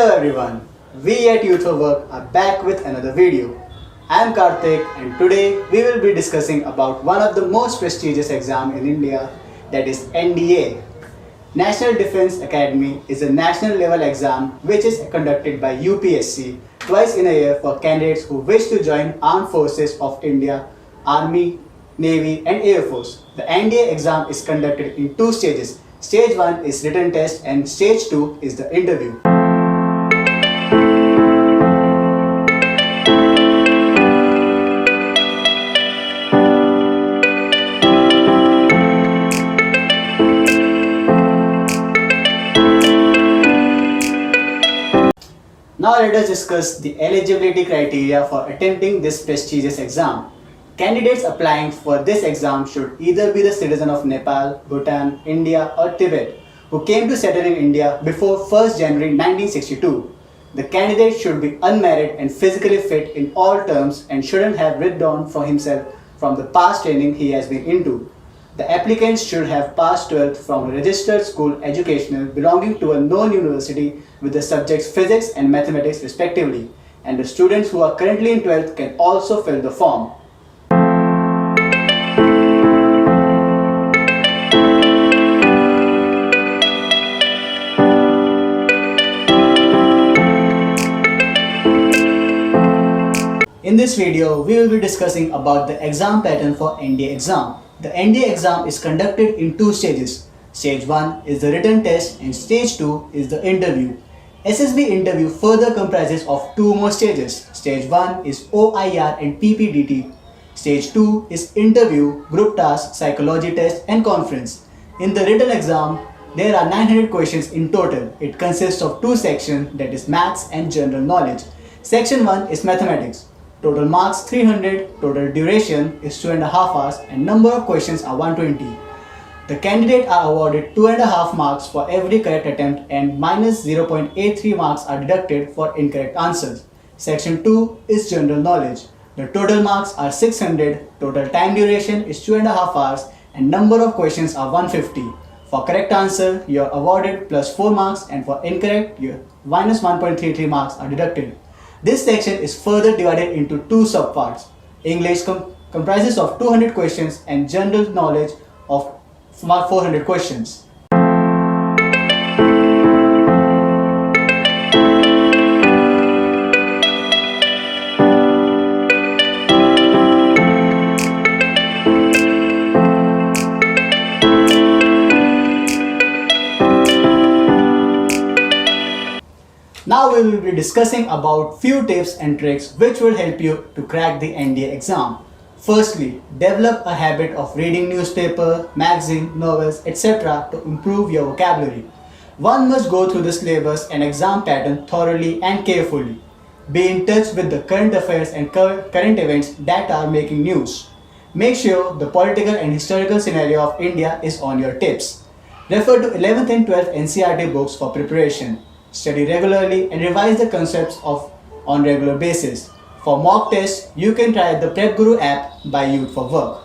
Hello everyone, we at Youth for Work are back with another video. I am Karthik and today we will be discussing about one of the most prestigious exam in India, that is NDA. National Defence Academy is a national level exam which is conducted by UPSC twice in a year for candidates who wish to join Armed Forces of India, Army, Navy and Air Force. The NDA exam is conducted in two stages. Stage 1 is written test and stage 2 is the interview. Now let us discuss the eligibility criteria for attempting this prestigious exam. Candidates applying for this exam should either be the citizen of Nepal, Bhutan, India or Tibet who came to settle in India before 1st January 1962. The candidate should be unmarried and physically fit in all terms and shouldn't have withdrawn for himself from the past training he has been into. The applicants should have passed 12th from a registered school educational belonging to a known university with the subjects physics and mathematics respectively, and the students who are currently in 12th can also fill the form. In this video, we will be discussing about the exam pattern for NDA exam. The NDA exam is conducted in two stages. Stage 1 is the written test and stage 2 is the interview. SSB interview further comprises of two more stages. Stage 1 is OIR and PPDT. Stage 2 is interview, group task, psychology test and conference. In the written exam, there are 900 questions in total. It consists of two sections, that is maths and general knowledge. Section 1 is mathematics. Total marks 300, total duration is 2.5 hours and number of questions are 120. The candidate are awarded 2.5 marks for every correct attempt and minus 0.83 marks are deducted for incorrect answers. Section 2 is general knowledge. The total marks are 600, total time duration is 2.5 hours and number of questions are 150. For correct answer, you are awarded plus 4 marks and for incorrect, minus 1.33 marks are deducted. This section is further divided into two subparts. English comprises of 200 questions and general knowledge of 400 questions. Now we will be discussing about few tips and tricks which will help you to crack the NDA exam. Firstly, develop a habit of reading newspaper, magazine, novels, etc. to improve your vocabulary. One must go through the syllabus and exam pattern thoroughly and carefully. Be in touch with the current affairs and current events that are making news. Make sure the political and historical scenario of India is on your tips. Refer to 11th and 12th NCERT books for preparation. Study regularly and revise the concepts on regular basis. For mock tests, you can try the Prep Guru app by Youth for Work.